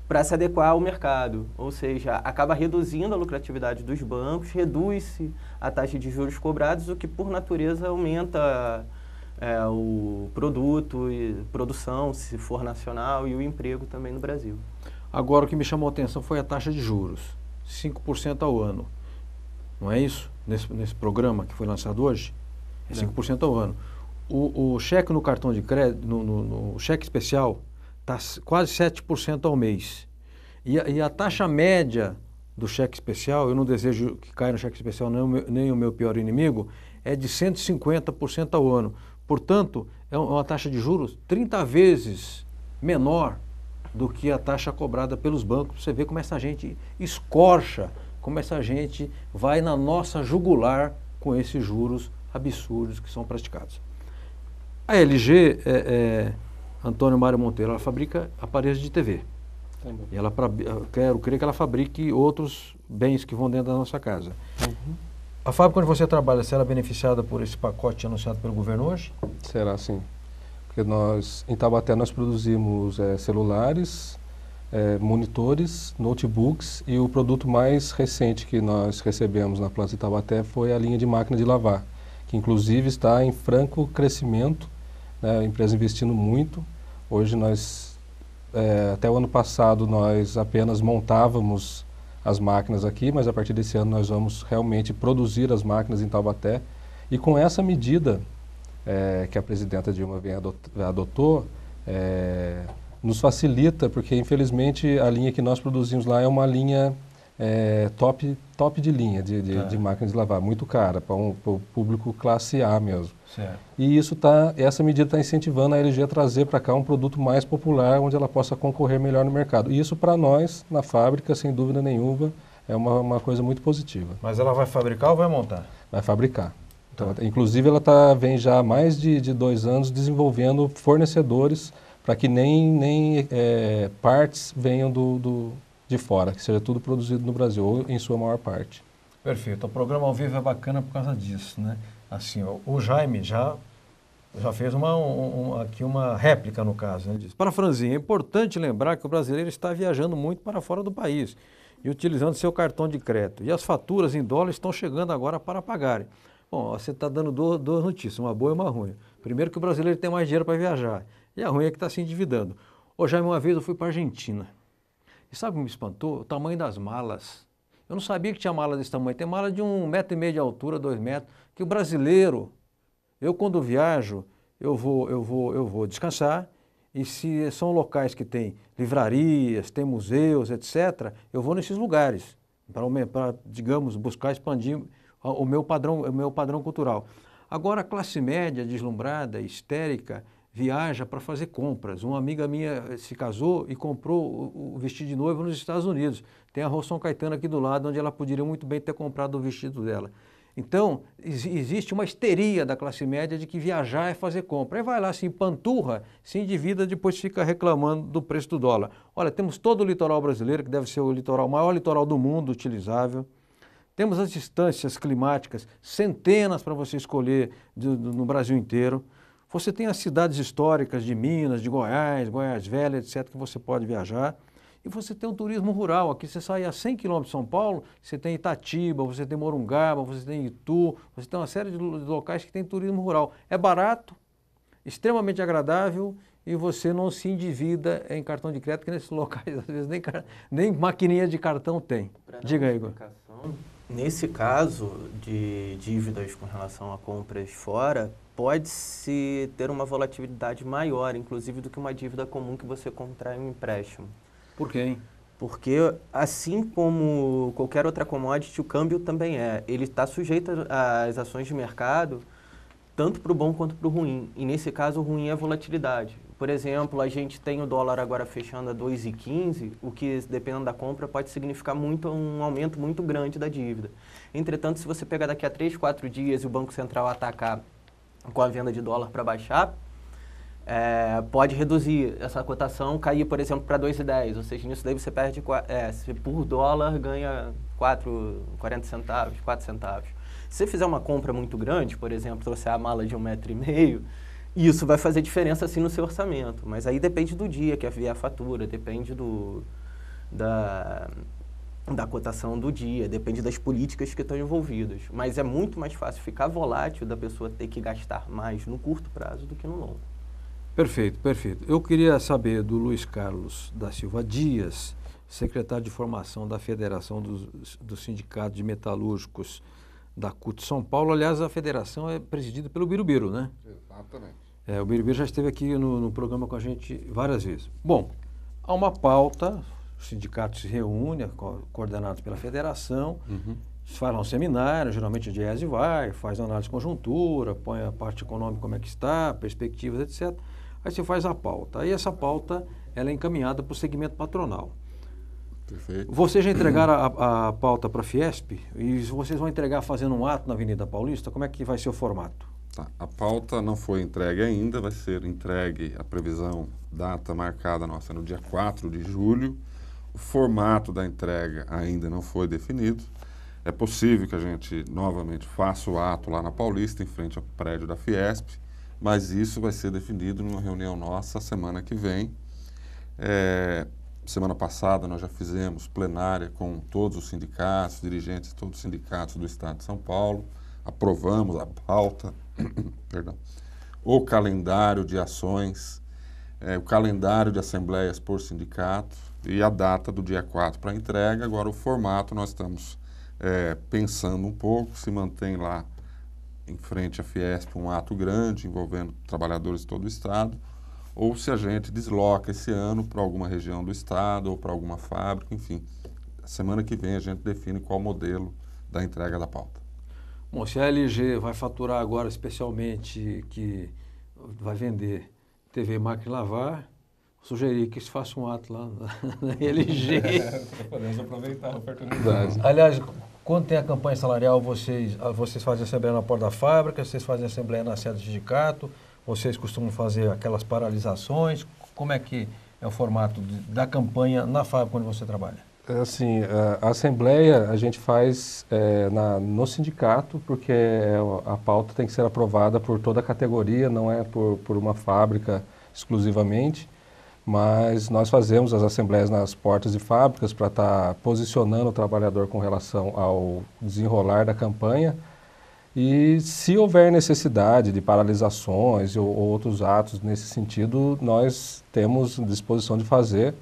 para se adequar ao mercado, ou seja, acaba reduzindo a lucratividade dos bancos, reduz-se a taxa de juros cobrados, o que por natureza aumenta o produto e produção, se for nacional, e o emprego também no Brasil. Agora o que me chamou a atenção foi a taxa de juros, 5% ao ano, não é isso? Nesse programa que foi lançado hoje, é 5% ao ano. O cheque no cartão de crédito, no cheque especial, está quase 7% ao mês. E a taxa média do cheque especial, eu não desejo que caia no cheque especial nem o meu pior inimigo, é de 150% ao ano. Portanto, é uma taxa de juros 30 vezes menor do que a taxa cobrada pelos bancos. Você vê como essa gente escorcha, como essa gente vai na nossa jugular com esses juros absurdos que são praticados. A LG, Antônio Mário Monteiro, ela fabrica aparelhos de TV. Também. E ela, eu creio que ela fabrique outros bens que vão dentro da nossa casa. A fábrica onde você trabalha, será beneficiada por esse pacote anunciado pelo governo hoje? Será sim. Porque nós, em Taubaté, nós produzimos celulares, monitores, notebooks, e o produto mais recente que nós recebemos na planta de Taubaté foi a linha de máquina de lavar, que inclusive está em franco crescimento, né, a empresa investindo muito. Hoje nós, até o ano passado, nós apenas montávamos as máquinas aqui, mas a partir desse ano nós vamos realmente produzir as máquinas em Taubaté. E com essa medida que a presidenta Dilma adotou, nos facilita, porque infelizmente a linha que nós produzimos lá é uma linha top de linha de máquinas de lavar, muito cara, para o público classe A mesmo. Certo. E essa medida está incentivando a LG a trazer para cá um produto mais popular, onde ela possa concorrer melhor no mercado. E isso para nós, na fábrica, sem dúvida nenhuma, é uma coisa muito positiva. Mas ela vai fabricar ou vai montar? Vai fabricar. Então, inclusive, ela vem já há mais de 2 anos desenvolvendo fornecedores para que nem partes venham de fora, que seja tudo produzido no Brasil, ou em sua maior parte. Perfeito. O programa ao vivo é bacana por causa disso, né? Assim, o Jaime já fez aqui uma réplica no caso. Né? Para Franzinha, é importante lembrar que o brasileiro está viajando muito para fora do país e utilizando seu cartão de crédito. E as faturas em dólares estão chegando agora para pagarem. Bom, você está dando duas notícias, uma boa e uma ruim. Primeiro que o brasileiro tem mais dinheiro para viajar, e a ruim é que está se endividando. Ô Jaime, uma vez eu fui para a Argentina. E sabe o que me espantou? O tamanho das malas. Eu não sabia que tinha mala desse tamanho. Tem mala de 1,5 metro de altura, 2 metros. Que o brasileiro, eu quando viajo, eu vou descansar. E se são locais que tem livrarias, tem museus, etc., eu vou nesses lugares para, digamos, buscar expandir o meu padrão cultural. Agora, a classe média, deslumbrada, histérica, viaja para fazer compras. Uma amiga minha se casou e comprou o vestido de noiva nos Estados Unidos. Tem a Rua São Caetano aqui do lado, onde ela poderia muito bem ter comprado o vestido dela. Então, existe uma histeria da classe média de que viajar é fazer compra. Aí vai lá, se empanturra, se endivida, depois fica reclamando do preço do dólar. Olha, temos todo o litoral brasileiro, que deve ser o maior litoral do mundo utilizável. Temos as distâncias climáticas, centenas para você escolher no Brasil inteiro. Você tem as cidades históricas de Minas, de Goiás, Goiás Velha, etc., que você pode viajar. E você tem um turismo rural. Aqui você sai a 100 quilômetros de São Paulo, você tem Itatiba, você tem Morungaba, você tem Itu, você tem uma série de locais que tem turismo rural. É barato, extremamente agradável e você não se endivida em cartão de crédito, que nesses locais às vezes nem maquininha de cartão tem. Diga aí, Igor. Nesse caso de dívidas com relação a compras fora, pode-se ter uma volatilidade maior, inclusive, do que uma dívida comum que você contrai um empréstimo. Por quê, hein? Porque, assim como qualquer outra commodity, o câmbio também é. Ele está sujeito às ações de mercado, tanto para o bom quanto para o ruim. E, nesse caso, o ruim é a volatilidade. Por exemplo, a gente tem o dólar agora fechando a 2,15, o que, dependendo da compra, pode significar um aumento muito grande da dívida. Entretanto, se você pegar daqui a 3, 4 dias e o Banco Central atacar com a venda de dólar para baixar, pode reduzir essa cotação, cair, por exemplo, para 2,10. Ou seja, nisso daí você perde, se por dólar ganha 40 centavos, 4 centavos. Se você fizer uma compra muito grande, por exemplo, trouxer a mala de 1,5 metro, isso vai fazer diferença assim no seu orçamento. Mas aí depende do dia que vier a fatura, depende da cotação do dia, depende das políticas que estão envolvidas. Mas é muito mais fácil ficar volátil da pessoa ter que gastar mais no curto prazo do que no longo. Perfeito, perfeito. Eu queria saber do Luiz Carlos da Silva Dias, secretário de Formação da Federação dos Sindicatos de Metalúrgicos da CUT São Paulo. Aliás, a federação é presidida pelo Birubiru, né? Exatamente. O Birubiru já esteve aqui no programa com a gente várias vezes. Bom, há uma pauta, os sindicatos se reúnem, coordenados pela federação, faz um seminário, geralmente a DIESE vai, faz análise de conjuntura, põe a parte econômica como é que está, perspectivas, etc. Aí você faz a pauta. Aí essa pauta ela é encaminhada para o segmento patronal. Perfeito. Vocês já entregaram a pauta para a Fiesp e vocês vão entregar fazendo um ato na Avenida Paulista? Como é que vai ser o formato? Tá. A pauta não foi entregue ainda, vai ser entregue a previsão, data marcada nossa no dia 4 de julho. O formato da entrega ainda não foi definido. É possível que a gente novamente faça o ato lá na Paulista, em frente ao prédio da Fiesp, mas isso vai ser definido numa reunião nossa semana que vem. Semana passada nós já fizemos plenária com todos os sindicatos, dirigentes de todos os sindicatos do Estado de São Paulo, aprovamos a pauta, perdão, o calendário de ações, o calendário de assembleias por sindicato e a data do dia 4 para entrega. Agora o formato nós estamos pensando um pouco, se mantém lá em frente à Fiesp um ato grande envolvendo trabalhadores de todo o Estado, ou se a gente desloca esse ano para alguma região do Estado ou para alguma fábrica, enfim. Semana que vem a gente define qual modelo da entrega da pauta. Bom, se a LG vai faturar agora, especialmente, que vai vender TV Máquina de Lavar, sugeri que se faça um ato lá na LG. Podemos aproveitar a oportunidade. Aliás, quando tem a campanha salarial, vocês fazem assembleia na porta da fábrica, vocês fazem assembleia na sede do sindicato, vocês costumam fazer aquelas paralisações? Como é que é o formato da campanha na fábrica onde você trabalha? Assim, a assembleia a gente faz no sindicato, porque a pauta tem que ser aprovada por toda a categoria, não é por uma fábrica exclusivamente, mas nós fazemos as assembleias nas portas de fábricas para estar posicionando o trabalhador com relação ao desenrolar da campanha. E se houver necessidade de paralisações ou outros atos nesse sentido, nós temos disposição de fazer,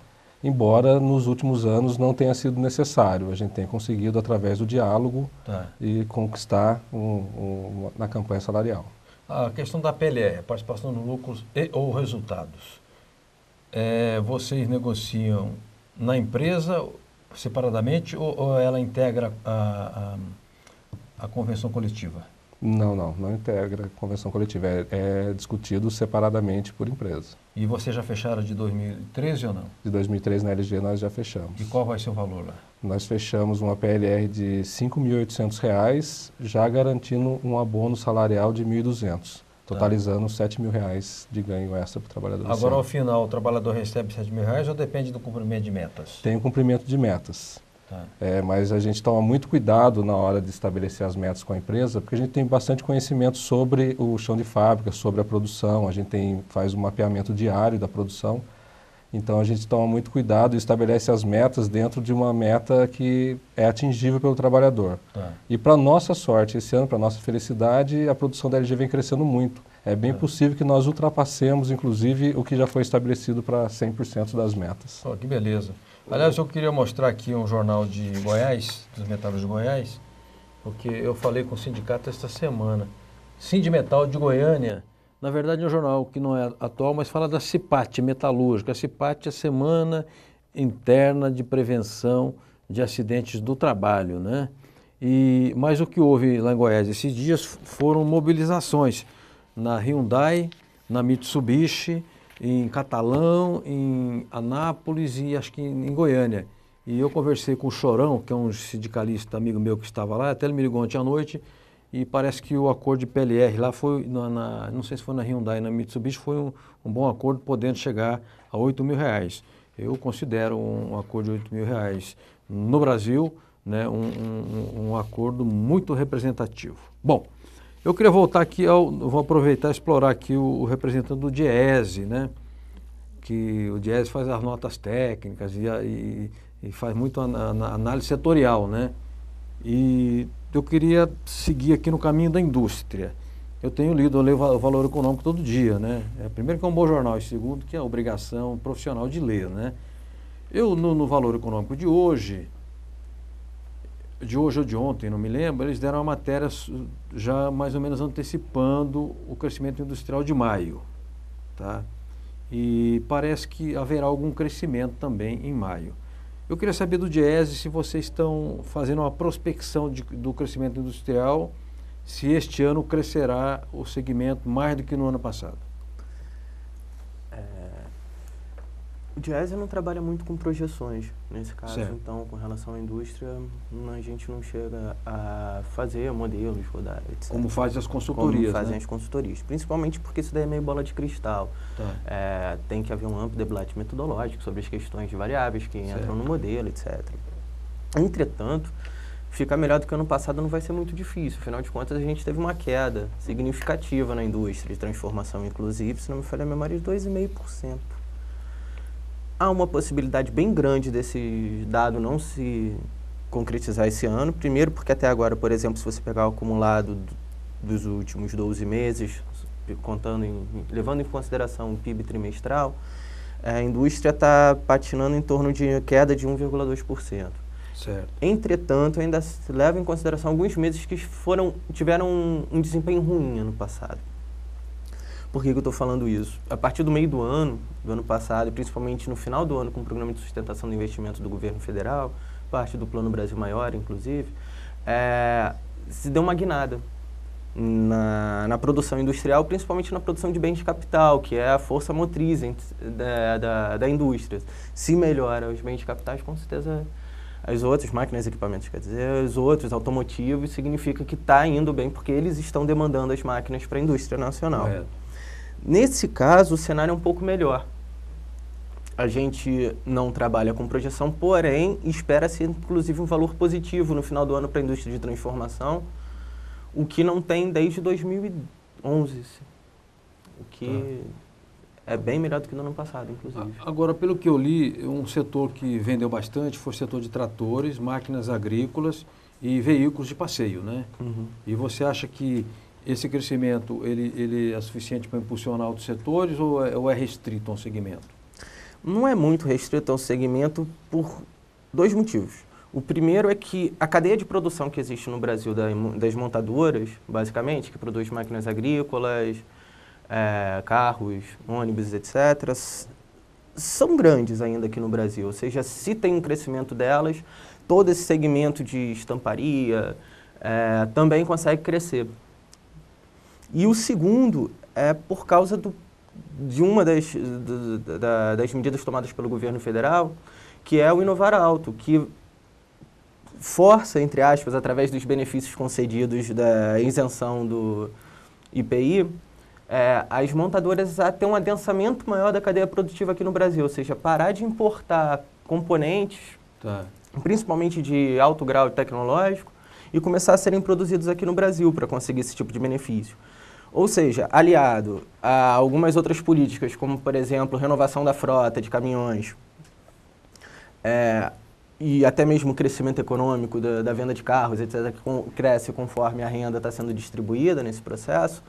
embora nos últimos anos não tenha sido necessário. A gente tem conseguido, através do diálogo, e conquistar na campanha salarial. A questão da PLR, participação no lucros ou resultados. Vocês negociam na empresa separadamente ou ela integra a convenção coletiva? Não integra a convenção coletiva. É discutido separadamente por empresa. E vocês já fecharam de 2013 ou não? De 2013 na LG nós já fechamos. E qual vai ser o valor lá? Nós fechamos uma PLR de R$ 5.800, já garantindo um abono salarial de R$ 1.200, totalizando R$ 7.000 de ganho extra para o trabalhador. Agora, ao final, o trabalhador recebe R$ 7.000 ou depende do cumprimento de metas? Tem o cumprimento de metas. Mas a gente toma muito cuidado na hora de estabelecer as metas com a empresa, porque a gente tem bastante conhecimento sobre o chão de fábrica, sobre a produção, a gente faz um mapeamento diário da produção, então a gente toma muito cuidado e estabelece as metas dentro de uma meta que é atingível pelo trabalhador. E para nossa sorte, esse ano, para nossa felicidade, a produção da LG vem crescendo muito. É bem possível que nós ultrapassemos, inclusive, o que já foi estabelecido para 100% das metas. Que beleza. Aliás, eu queria mostrar aqui um jornal de Goiás, dos metalúrgicos de Goiás, porque eu falei com o sindicato esta semana. Sindimetal de Goiânia, na verdade é um jornal que não é atual, mas fala da CIPAT metalúrgica. A CIPAT é a Semana Interna de Prevenção de Acidentes do Trabalho, né? Mas o que houve lá em Goiás esses dias foram mobilizações na Hyundai, na Mitsubishi, em Catalão, em Anápolis e acho que em Goiânia. E eu conversei com o Chorão, que é um sindicalista amigo meu que estava lá, até ele me ligou ontem à noite, e parece que o acordo de PLR lá foi, não sei se foi na Hyundai, na Mitsubishi, foi um bom acordo, podendo chegar a R$ 8.000. Eu considero um acordo de R$ 8.000 no Brasil, né, um acordo muito representativo. Bom, eu queria voltar aqui, vou aproveitar e explorar aqui o representante do Diese, né? Que o Diese faz as notas técnicas e faz muito análise setorial, né? E eu queria seguir aqui no caminho da indústria. Eu leio o Valor Econômico todo dia, né? Primeiro que é um bom jornal e segundo que é a obrigação profissional de ler, né? Eu, no Valor Econômico de hoje ou de ontem, não me lembro, eles deram uma matéria já mais ou menos antecipando o crescimento industrial de maio, tá? E parece que haverá algum crescimento também em maio. Eu queria saber do Diese se vocês estão fazendo uma prospecção do crescimento industrial, se este ano crescerá o segmento mais do que no ano passado. O Diese não trabalha muito com projeções, nesse caso. Certo. Então, com relação à indústria, a gente não chega a fazer modelos, rodar, etc. Como faz as consultorias, Como fazem né? as consultorias. Principalmente porque isso daí é meio bola de cristal. Tá. Tem que haver um amplo debate metodológico sobre as questões de variáveis que entram no modelo, etc. Entretanto, ficar melhor do que ano passado não vai ser muito difícil. Afinal de contas, a gente teve uma queda significativa na indústria de transformação, inclusive, se não me falha a memória, de 2,5%. Há uma possibilidade bem grande desse dado não se concretizar esse ano. Primeiro, porque até agora, por exemplo, se você pegar o acumulado dos últimos 12 meses, levando em consideração o PIB trimestral, a indústria está patinando em torno de queda de 1,2%. Certo. Entretanto, ainda se leva em consideração alguns meses que tiveram um desempenho ruim ano passado. Por que eu estou falando isso? A partir do meio do ano passado, e principalmente no final do ano, com o Programa de Sustentação do Investimento do Governo Federal, parte do Plano Brasil Maior, inclusive, se deu uma guinada na produção industrial, principalmente na produção de bens de capital, que é a força motriz da indústria. Se melhora os bens de capitais, com certeza as outras máquinas e equipamentos, quer dizer, os outros automotivos, significa que está indo bem, porque eles estão demandando as máquinas para a indústria nacional. Nesse caso, o cenário é um pouco melhor. A gente não trabalha com projeção, porém, espera-se, inclusive, um valor positivo no final do ano para a indústria de transformação, o que não tem desde 2011, o que é bem melhor do que no ano passado, inclusive. Agora, pelo que eu li, um setor que vendeu bastante foi o setor de tratores, máquinas agrícolas e veículos de passeio, né? Uhum. E você acha que esse crescimento ele é suficiente para impulsionar outros setores ou é restrito a um segmento? Não é muito restrito a um segmento por dois motivos. O primeiro é que a cadeia de produção que existe no Brasil das montadoras, basicamente, que produz máquinas agrícolas, carros, ônibus, etc., são grandes ainda aqui no Brasil. Ou seja, se tem um crescimento delas, todo esse segmento de estamparia também consegue crescer. E o segundo é por causa de uma das medidas tomadas pelo governo federal, que é o Inovar Alto, que força, entre aspas, através dos benefícios concedidos da isenção do IPI, as montadoras a ter um adensamento maior da cadeia produtiva aqui no Brasil, ou seja, parar de importar componentes, principalmente de alto grau tecnológico, e começar a serem produzidos aqui no Brasil para conseguir esse tipo de benefício. Ou seja, aliado a algumas outras políticas, como, por exemplo, renovação da frota de caminhões, e até mesmo o crescimento econômico da venda de carros, etc., que cresce conforme a renda está sendo distribuída nesse processo,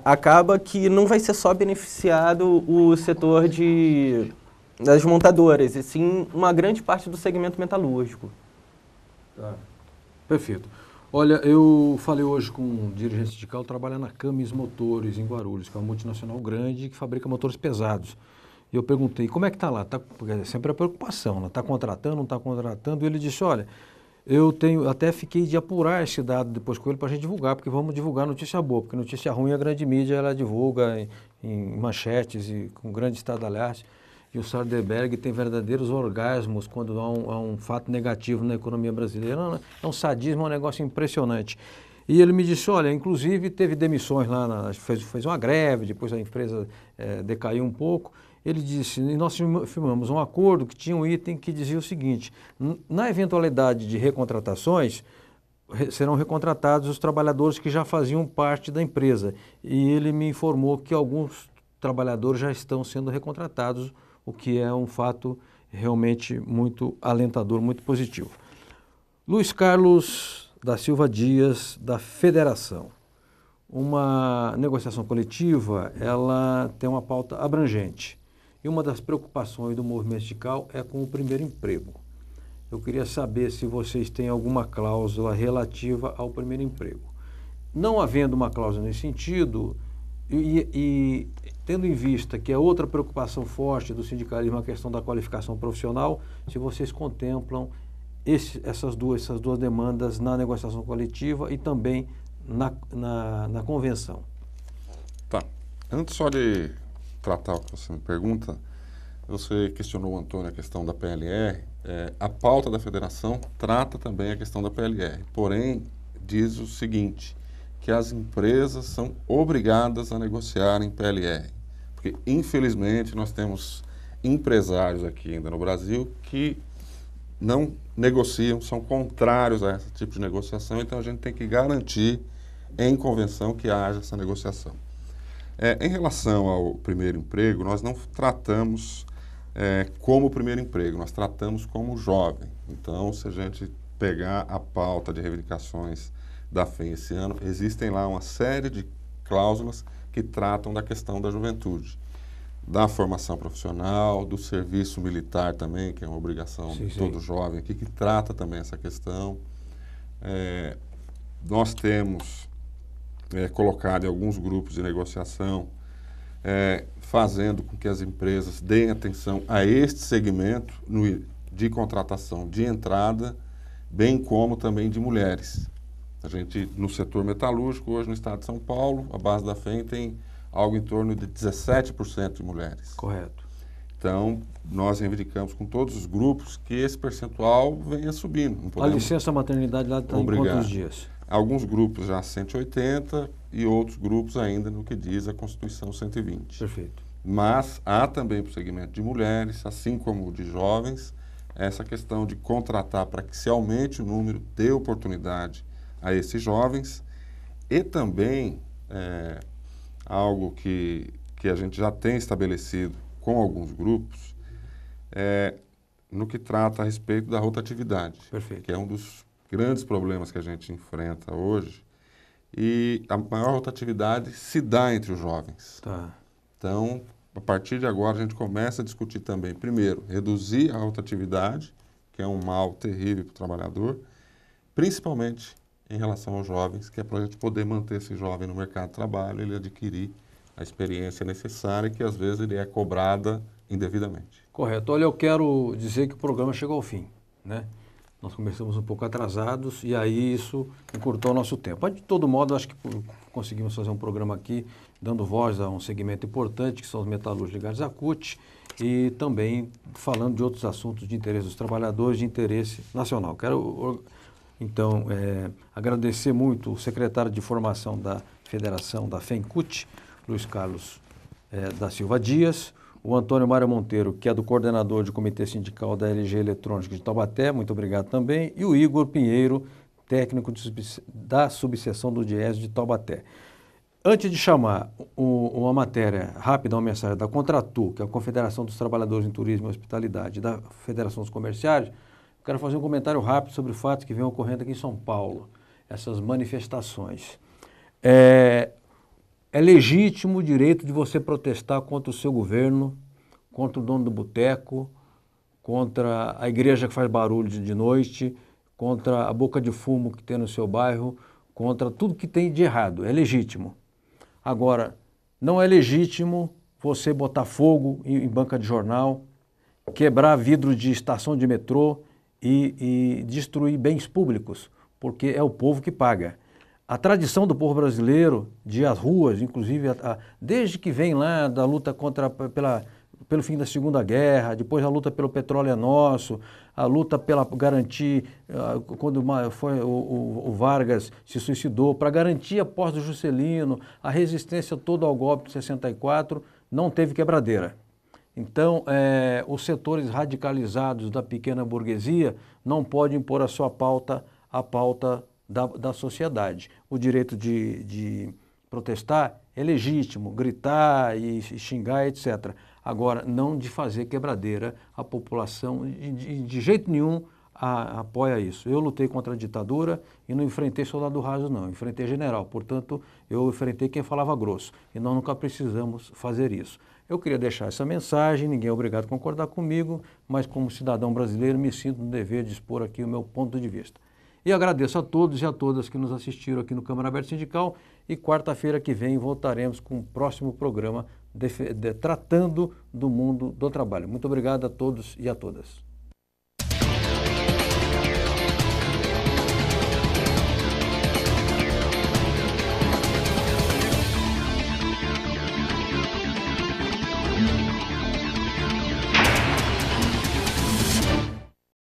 acaba que não vai ser só beneficiado o setor das montadoras, e sim uma grande parte do segmento metalúrgico. Perfeito. Olha, eu falei hoje com um dirigente sindical que trabalha na Camis Motores, em Guarulhos, que é uma multinacional grande que fabrica motores pesados. E eu perguntei, como é que está lá? Porque é sempre a preocupação, né? Está contratando, não está contratando? E ele disse, olha, até fiquei de apurar esse dado depois com ele para a gente divulgar, porque vamos divulgar notícia boa, porque notícia ruim a grande mídia ela divulga em manchetes e com grande estardalhaço. E o Sarderberg tem verdadeiros orgasmos quando há um fato negativo na economia brasileira. É um sadismo, é um negócio impressionante. E ele me disse, olha, inclusive teve demissões lá, fez uma greve, depois a empresa decaiu um pouco. Ele disse, e nós firmamos um acordo que tinha um item que dizia o seguinte, na eventualidade de recontratações, serão recontratados os trabalhadores que já faziam parte da empresa. E ele me informou que alguns trabalhadores já estão sendo recontratados, o que é um fato realmente muito alentador, muito positivo. Luiz Carlos da Silva Dias, da Federação. Uma negociação coletiva, ela tem uma pauta abrangente. E uma das preocupações do movimento sindical é com o primeiro emprego. Eu queria saber se vocês têm alguma cláusula relativa ao primeiro emprego. Não havendo uma cláusula nesse sentido, e tendo em vista que é outra preocupação forte do sindicalismo a questão da qualificação profissional, se vocês contemplam essas duas demandas na negociação coletiva e também na convenção. Tá. Antes só de tratar o que você me pergunta, Você questionou, Antônio, a questão da PLR. A pauta da federação trata também a questão da PLR. Porém, diz o seguinte, que as empresas são obrigadas a negociar em PLR. Porque, infelizmente, nós temos empresários aqui ainda no Brasil que não negociam, são contrários a esse tipo de negociação, então a gente tem que garantir em convenção que haja essa negociação. Em relação ao primeiro emprego, nós não tratamos como primeiro emprego, nós tratamos como jovem. Então, se a gente pegar a pauta de reivindicações da FEM esse ano, existem lá uma série de cláusulas que tratam da questão da juventude, da formação profissional, do serviço militar também, que é uma obrigação de todo jovem aqui, que trata também essa questão. Nós temos colocado em alguns grupos de negociação, fazendo com que as empresas deem atenção a este segmento de contratação de entrada, bem como também de mulheres. A gente, no setor metalúrgico, hoje no estado de São Paulo, a base da FEM tem algo em torno de 17% de mulheres. Correto. Então, nós reivindicamos com todos os grupos que esse percentual venha subindo. A licença maternidade lá está em quantos dias? Alguns grupos já 180 e outros grupos ainda no que diz a Constituição 120. Perfeito. Mas há também para o segmento de mulheres, assim como de jovens, essa questão de contratar para que se aumente o número de oportunidade a esses jovens e também algo que a gente já tem estabelecido com alguns grupos, no que trata a respeito da rotatividade. Perfeito. Que é um dos grandes problemas que a gente enfrenta hoje, e a maior rotatividade se dá entre os jovens. Tá. Então, a partir de agora, a gente começa a discutir também, primeiro, reduzir a rotatividade, que é um mal terrível para o trabalhador, principalmente em relação aos jovens, que é para a gente poder manter esse jovem no mercado de trabalho, ele adquirir a experiência necessária, que às vezes ele é cobrada indevidamente. Correto. Olha, eu quero dizer que o programa chegou ao fim, né? Nós começamos um pouco atrasados e aí isso encurtou o nosso tempo. Mas, de todo modo, acho que conseguimos fazer um programa aqui dando voz a um segmento importante, que são os metalúrgicos ligados à CUT, e também falando de outros assuntos de interesse dos trabalhadores, de interesse nacional. Quero, então, agradecer muito o secretário de Formação da Federação da FEM-CUT, Luiz Carlos da Silva Dias, o Antônio Mário Monteiro, que é do coordenador de comitê sindical da LG Eletrônica de Taubaté, muito obrigado também, e o Igor Pinheiro, técnico da subseção do DIES de Taubaté. Antes de chamar uma matéria rápida, uma mensagem da Contratu, que é a Confederação dos Trabalhadores em Turismo e Hospitalidade, e da Federação dos Comerciários, quero fazer um comentário rápido sobre fatos que vêm ocorrendo aqui em São Paulo, essas manifestações. É legítimo o direito de você protestar contra o seu governo, contra o dono do boteco, contra a igreja que faz barulho de noite, contra a boca de fumo que tem no seu bairro, contra tudo que tem de errado. É legítimo. Agora, não é legítimo você botar fogo em banca de jornal, quebrar vidro de estação de metrô e destruir bens públicos, porque é o povo que paga. A tradição do povo brasileiro de ir às ruas, inclusive desde que vem lá da luta pelo fim da Segunda Guerra, depois a luta pelo petróleo é nosso, a luta pela garantir, quando foi o Vargas se suicidou, para garantir a posse do Juscelino, a resistência toda ao golpe de 64, não teve quebradeira. Então, os setores radicalizados da pequena burguesia não podem impor a sua pauta, a pauta da sociedade. O direito de protestar é legítimo, gritar e xingar, etc. Agora, não de fazer quebradeira, a população de jeito nenhum apoia isso. Eu lutei contra a ditadura e não enfrentei soldado raso, não, enfrentei general. Portanto, eu enfrentei quem falava grosso e nós nunca precisamos fazer isso. Eu queria deixar essa mensagem, ninguém é obrigado a concordar comigo, mas como cidadão brasileiro me sinto no dever de expor aqui o meu ponto de vista. E agradeço a todos e a todas que nos assistiram aqui no Câmara Aberta Sindical e quarta-feira que vem voltaremos com o próximo programa tratando do mundo do trabalho. Muito obrigado a todos e a todas.